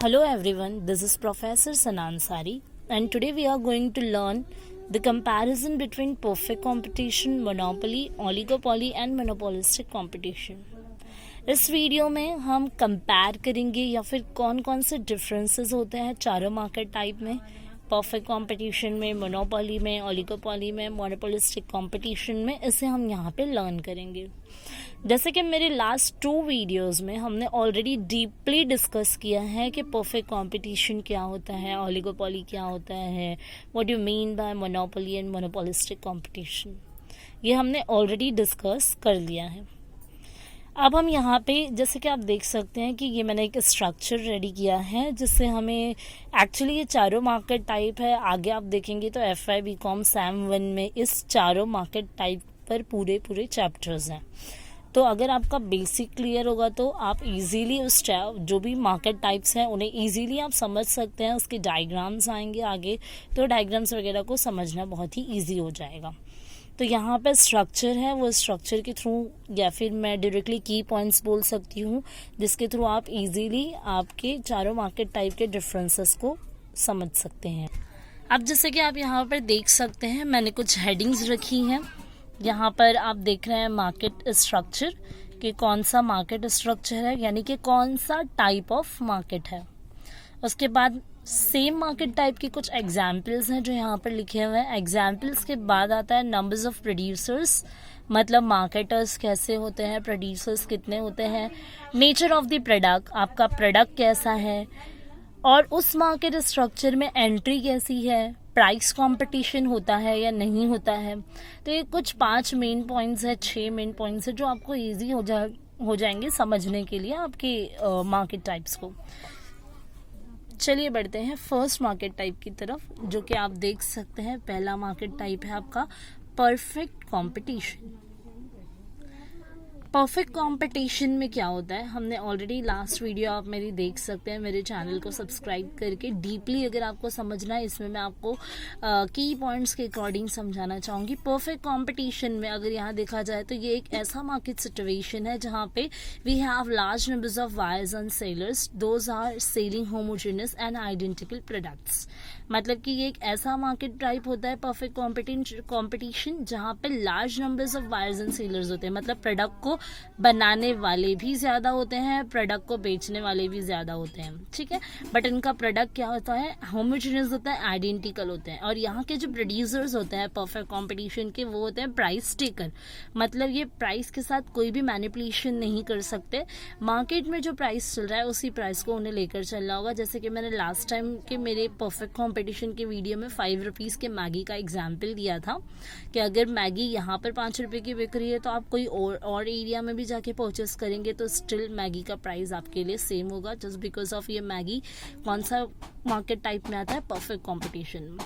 Hello everyone, this is Professor Sanan Sari and today we are going to learn the comparison between perfect competition, monopoly, oligopoly and monopolistic competition. इस video में हम compare करेंगे या फिर कौन कौन से डिफरेंसेस होते हैं चारों मार्केट टाइप में, परफेक्ट कंपटीशन में, मोनोपोली में, ओलिगोपोली में, मोनोपोलिस्टिक कंपटीशन में. इसे हम यहाँ पे लर्न करेंगे. जैसे कि मेरे लास्ट 2 वीडियोस में हमने ऑलरेडी डीपली डिस्कस किया है कि परफेक्ट कंपटीशन क्या होता है, ओलिगोपोली क्या होता है, what you mean by monopoly and monopolistic competition. ये हमने ऑलरेडी डिस्कस कर लिया है. अब हम यहाँ पे जैसे कि आप देख सकते हैं कि ये मैंने एक स्ट्रक्चर रेडी किया है जिससे हमें एक्चुअली ये चारों मार्केट टाइप है. आगे आप देखेंगे तो FY BCom SAM 1 में इस चारों मार्केट टाइप पर पूरे चैप्टर्स हैं. तो अगर आपका बेसिक क्लियर होगा तो आप इजीली उस जो भी मार्केट टाइप्स हैं उन्हें इजीली आप समझ सकते हैं. उसके डायग्राम्स आएंगे आगे, तो डायग्राम्स वगैरह को समझना बहुत ही ईजी हो जाएगा. तो यहाँ पे स्ट्रक्चर है, वो स्ट्रक्चर के थ्रू या फिर मैं डायरेक्टली की पॉइंट्स बोल सकती हूँ जिसके थ्रू आप इजीली आपके चारों मार्केट टाइप के डिफरेंसेस को समझ सकते हैं. अब जैसे कि आप यहाँ पर देख सकते हैं मैंने कुछ हेडिंग्स रखी हैं. यहाँ पर आप देख रहे हैं मार्केट स्ट्रक्चर कि कौन सा मार्केट स्ट्रक्चर है, यानी कि कौन सा टाइप ऑफ मार्केट है. उसके बाद सेम मार्केट टाइप के कुछ एग्जाम्पल्स हैं जो यहाँ पर लिखे हुए हैं. एग्जाम्पल्स के बाद आता है नंबर्स ऑफ प्रोड्यूसर्स, मतलब मार्केटर्स कैसे होते हैं, प्रोड्यूसर्स कितने होते हैं, नेचर ऑफ द प्रोडक्ट, आपका प्रोडक्ट कैसा है, और उस मार्केट स्ट्रक्चर में एंट्री कैसी है, प्राइस कंपटीशन होता है या नहीं होता है. तो ये कुछ 5 मेन पॉइंट्स है, 6 मेन पॉइंट्स है जो आपको ईजी हो जाएंगे समझने के लिए आपके मार्केट टाइप्स को. चलिए बढ़ते हैं फर्स्ट मार्केट टाइप की तरफ, जो कि आप देख सकते हैं पहला मार्केट टाइप है आपका परफेक्ट कंपटीशन. परफेक्ट कंपटीशन में क्या होता है हमने ऑलरेडी लास्ट वीडियो आप मेरी देख सकते हैं. मेरे चैनल को सब्सक्राइब करके डीपली अगर आपको समझना है, इसमें मैं आपको की पॉइंट्स के अकॉर्डिंग समझाना चाहूँगी. परफेक्ट कंपटीशन में अगर यहाँ देखा जाए तो ये एक ऐसा मार्केट सिचुएशन है जहाँ पे we have large numbers of buyers and sellers, those are selling homogeneous and identical products. मतलब कि ये एक ऐसा मार्केट टाइप होता है परफेक्ट कंपटीशन जहाँ पे large numbers of buyers and sellers होते हैं. मतलब प्रोडक्ट को बनाने वाले भी ज्यादा होते हैं, प्रोडक्ट को बेचने वाले भी ज्यादा होते हैं, ठीक है. बट इनका प्रोडक्ट क्या होता है, होमोजेनियस होता है, आइडेंटिकल होते हैं. और यहाँ के जो प्रोड्यूसर्स होते हैं परफेक्ट कंपटीशन के, वो होते हैं प्राइस टेकर. मतलब ये प्राइस के साथ कोई भी मैनिपुलेशन नहीं कर सकते. मार्केट में जो प्राइस चल रहा है उसी प्राइस को उन्हें लेकर चलना होगा. जैसे कि मैंने लास्ट टाइम के मेरे परफेक्ट कंपटीशन के वीडियो में 5 रुपीज़ के मैगी का एग्जाम्पल दिया था कि अगर मैगी यहाँ पर 5 रुपये की बिक रही है तो आप कोई और एरिया में भी जाके परचेस करेंगे तो स्टिल मैगी का प्राइस आपके लिए सेम होगा, जस्ट बिकॉज ऑफ ये मैगी कौन सा मार्केट टाइप में आता है, परफेक्ट कंपटीशन में.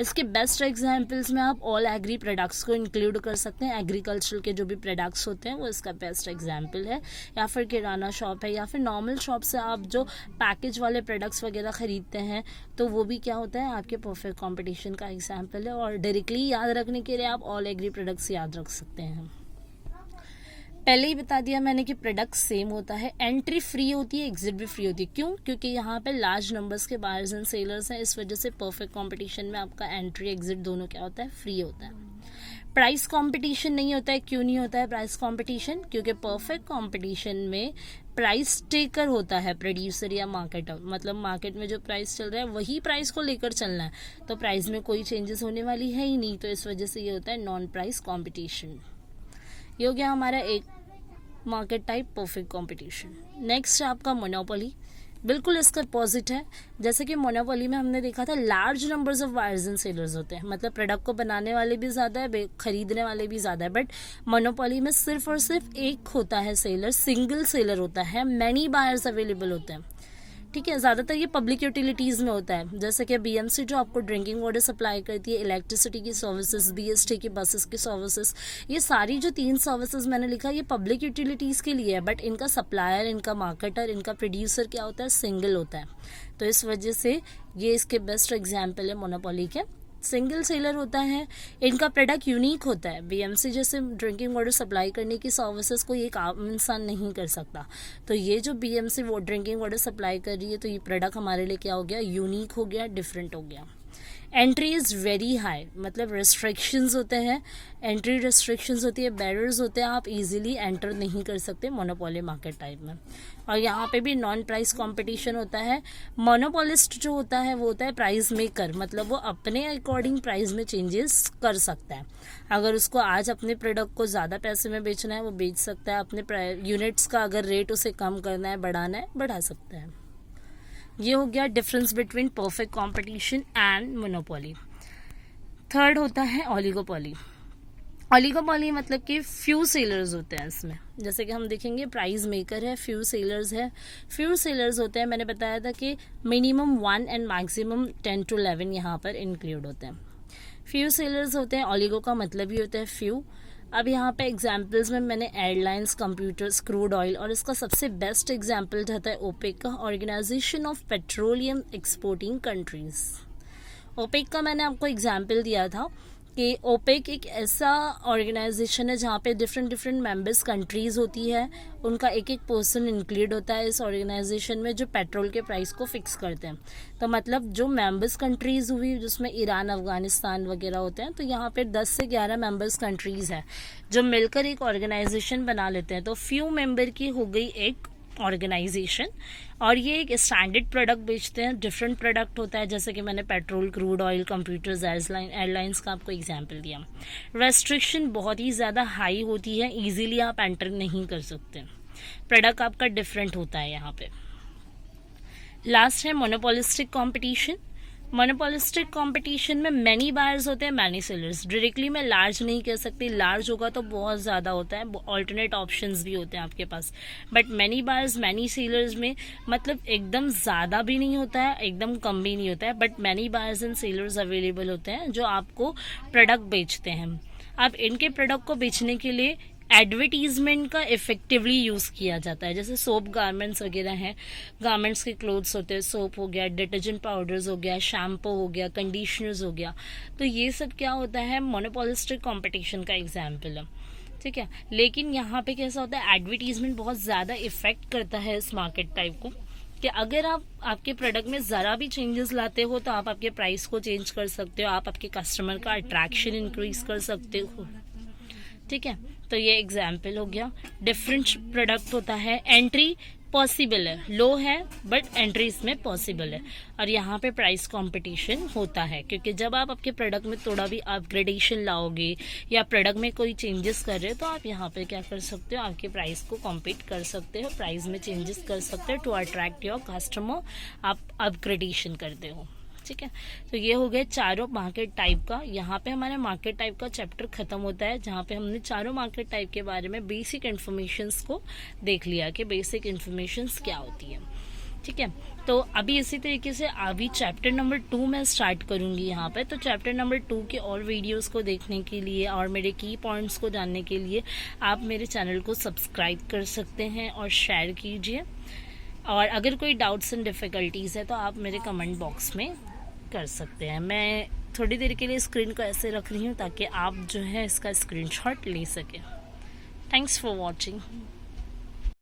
इसके बेस्ट एग्जाम्पल्स में आप ऑल एग्री प्रोडक्ट्स को इंक्लूड कर सकते हैं. एग्रीकल्चर के जो भी प्रोडक्ट्स होते हैं वो इसका बेस्ट एग्जाम्पल है. या फिर किराना शॉप है, या फिर नॉर्मल शॉप से आप जो पैकेज वाले प्रोडक्ट्स वगैरह खरीदते हैं तो वो भी क्या होता है आपके परफेक्ट कंपटीशन का एग्जाम्पल है. और डायरेक्टली याद रखने के लिए आप ऑल एग्री प्रोडक्ट्स याद रख सकते हैं. पहले ही बता दिया मैंने कि प्रोडक्ट सेम होता है, एंट्री फ्री होती है, एग्जिट भी फ्री होती है. क्यों? क्योंकि यहाँ पे लार्ज नंबर्स के बायर्स एंड सेलर्स हैं, इस वजह से परफेक्ट कंपटीशन में आपका एंट्री एग्जिट दोनों क्या होता है, फ्री होता है. प्राइस कंपटीशन नहीं होता है. क्यों नहीं होता है प्राइस कंपटीशन? क्योंकि परफेक्ट कंपटीशन में प्राइस टेकर होता है प्रोड्यूसर या मार्केटर. मतलब मार्केट में जो प्राइस चल रहा है वही प्राइस को लेकर चलना है, तो प्राइस में कोई चेंजेस होने वाली है ही नहीं. तो इस वजह से ये होता है नॉन प्राइस कॉम्पिटिशन. ये हो गया हमारा एक market type perfect competition. Next है आपका मोनोपोली. बिल्कुल इसका अपोजिट है. जैसे कि मोनोपोली में हमने देखा था large numbers of buyers and sellers होते हैं. मतलब प्रोडक्ट को बनाने वाले भी ज्यादा है, खरीदने वाले भी ज्यादा है. बट मोनोपोली में सिर्फ और सिर्फ एक होता है सेलर, सिंगल सेलर होता है, मैनी बायर्स अवेलेबल होते हैं, ठीक है. ज़्यादातर ये पब्लिक यूटिलिटीज़ में होता है. जैसे कि BMC जो आपको ड्रिंकिंग वाटर सप्लाई करती है, इलेक्ट्रिसिटी की सर्विसेज, BST की बसेस की सर्विसेज, ये सारी जो 3 सर्विसेज मैंने लिखा ये पब्लिक यूटिलिटीज़ के लिए है. बट इनका सप्लायर, इनका मार्केटर, इनका प्रोड्यूसर क्या होता है, सिंगल होता है. तो इस वजह से ये इसके बेस्ट एग्जाम्पल है मोनोपोली के. सिंगल सेलर होता है, इनका प्रोडक्ट यूनिक होता है। बीएमसी जैसे ड्रिंकिंग वाटर सप्लाई करने की सर्विसेज कोई एक आम इंसान नहीं कर सकता। तो ये जो बीएमसी वो ड्रिंकिंग वाटर सप्लाई कर रही है, तो ये प्रोडक्ट हमारे लिए क्या हो गया, यूनिक हो गया, डिफरेंट हो गया। एंट्री इज़ वेरी हाई, मतलब रिस्ट्रिक्शंस होते हैं, एंट्री रिस्ट्रिक्शंस होती है, बैरियर्स होते हैं, आप इजीली एंटर नहीं कर सकते मोनोपोली मार्केट टाइप में। और यहाँ पे भी नॉन प्राइस कंपटीशन होता है। मोनोपोलिस्ट जो होता है वो होता है प्राइस मेकर, मतलब वो अपने अकॉर्डिंग प्राइस में चेंजेस कर सकता है। अगर उसको आज अपने प्रोडक्ट को ज़्यादा पैसे में बेचना है वो बेच सकता है, अपने यूनिट्स का अगर रेट उसे कम करना है, बढ़ाना है, बढ़ा सकता है। ये हो गया difference between perfect competition and monopoly. Third होता है ओलिगोपोली। ओलिगोपोली मतलब कि फ्यू सेलर्स होते हैं इसमें, जैसे कि हम देखेंगे प्राइस मेकर है, फ्यू सेलर्स है। फ्यू सेलर्स होते हैं, मैंने बताया था कि मिनिमम 1 एंड मैक्सिमम 10 to 11 यहाँ पर इंक्लूड होते हैं। फ्यू सेलर्स होते हैं, ओलिगो का मतलब ही होता है फ्यू। अब यहाँ पे एग्जाम्पल्स में मैंने एयरलाइंस, कंप्यूटर्स, क्रूड ऑयल, और इसका सबसे बेस्ट एग्जाम्पल रहता है ओपेक का, organisation of petroleum exporting countries. OPEC का मैंने आपको एग्जाम्पल दिया था कि ओपेक एक ऐसा ऑर्गेनाइजेशन है जहाँ पे डिफरेंट डिफरेंट मेंबर्स कंट्रीज़ होती है, उनका एक एक पर्सन इंक्लूड होता है इस ऑर्गेनाइजेशन में, जो पेट्रोल के प्राइस को फिक्स करते हैं। तो मतलब जो मेंबर्स कंट्रीज़ हुई जिसमें ईरान, अफगानिस्तान वगैरह होते हैं, तो यहाँ पे 10 से 11 मेंबर्स कंट्रीज़ हैं जो मिलकर एक ऑर्गेनाइजेशन बना लेते हैं। तो फ्यू मेंबर की हो गई एक ऑर्गेनाइजेशन, और ये एक स्टैंडर्ड प्रोडक्ट बेचते हैं। डिफरेंट प्रोडक्ट होता है, जैसे कि मैंने petrol, crude oil, computers, airlines का आपको एग्जांपल दिया। रेस्ट्रिक्शन बहुत ही ज़्यादा हाई होती है, इजीली आप एंटर नहीं कर सकते, प्रोडक्ट आपका डिफरेंट होता है यहाँ पे। लास्ट है मोनोपोलिस्टिक कॉम्पिटिशन। मोनोपोलिस्टिक कंपटीशन में मैनी बायर्स होते हैं, मैनी सेलर्स। डायरेक्टली मैं लार्ज नहीं कह सकती, लार्ज होगा तो बहुत ज़्यादा होता है, ऑल्टरनेट ऑप्शंस भी होते हैं आपके पास। But many buyers, many sellers में मतलब एकदम ज़्यादा भी नहीं होता है, एकदम कम भी नहीं होता है, but many buyers and sellers available होते हैं जो आपको प्रोडक्ट बेचते हैं। अब इनके प्रोडक्ट को बेचने के लिए एडवर्टीजमेंट का इफेक्टिवली यूज़ किया जाता है। जैसे सोप गारमेंट्स वगैरह हैं, गारमेंट्स के क्लोथ्स होते हैं, सोप हो गया, डिटर्जेंट पाउडर्स हो गया, शैम्पू हो गया, कंडीशनर्स हो गया, तो ये सब क्या होता है, मोनोपोलिस्टिक कंपटीशन का एग्जाम्पल है, ठीक है। लेकिन यहाँ पे कैसा होता है, एडवर्टीजमेंट बहुत ज़्यादा इफेक्ट करता है इस मार्केट टाइप को, कि अगर आप आपके प्रोडक्ट में ज़रा भी चेंजेस लाते हो तो आप आपके प्राइस को चेंज कर सकते हो, आप आपके कस्टमर का अट्रैक्शन इंक्रीज कर सकते हो, ठीक है। तो ये एग्जाम्पल हो गया। डिफरेंट प्रोडक्ट होता है, एंट्री पॉसिबल है, लो है बट एंट्री इसमें पॉसिबल है, और यहाँ पे प्राइस कंपटीशन होता है, क्योंकि जब आप आपके प्रोडक्ट में थोड़ा भी अपग्रेडेशन लाओगे या प्रोडक्ट में कोई चेंजेस कर रहे हो, तो आप यहाँ पे क्या कर सकते हो, आपके प्राइस को कॉम्पीट कर सकते हो, प्राइस में चेंजेस कर सकते हो टू अट्रैक्ट योर कस्टमर, आप अपग्रेडेशन करते हो, ठीक है। तो ये हो गए चारों मार्केट टाइप का। यहाँ पे हमारे मार्केट टाइप का चैप्टर खत्म होता है, जहाँ पे हमने चारों मार्केट टाइप के बारे में बेसिक इन्फॉर्मेशंस को देख लिया कि बेसिक इन्फॉर्मेशंस क्या होती है, ठीक है। तो अभी इसी तरीके से अभी चैप्टर नंबर 2 मैं स्टार्ट करूँगी यहाँ पे। तो चैप्टर नंबर 2 के और वीडियोस को देखने के लिए और मेरे की पॉइंट्स को जानने के लिए आप मेरे चैनल को सब्सक्राइब कर सकते हैं और शेयर कीजिए, और अगर कोई डाउट्स एंड डिफ़िकल्टीज़ है तो आप मेरे कमेंट बॉक्स में कर सकते हैं। मैं थोड़ी देर के लिए स्क्रीन को ऐसे रख रही हूँ ताकि आप जो है इसका स्क्रीनशॉट ले सकें। Thanks for watching.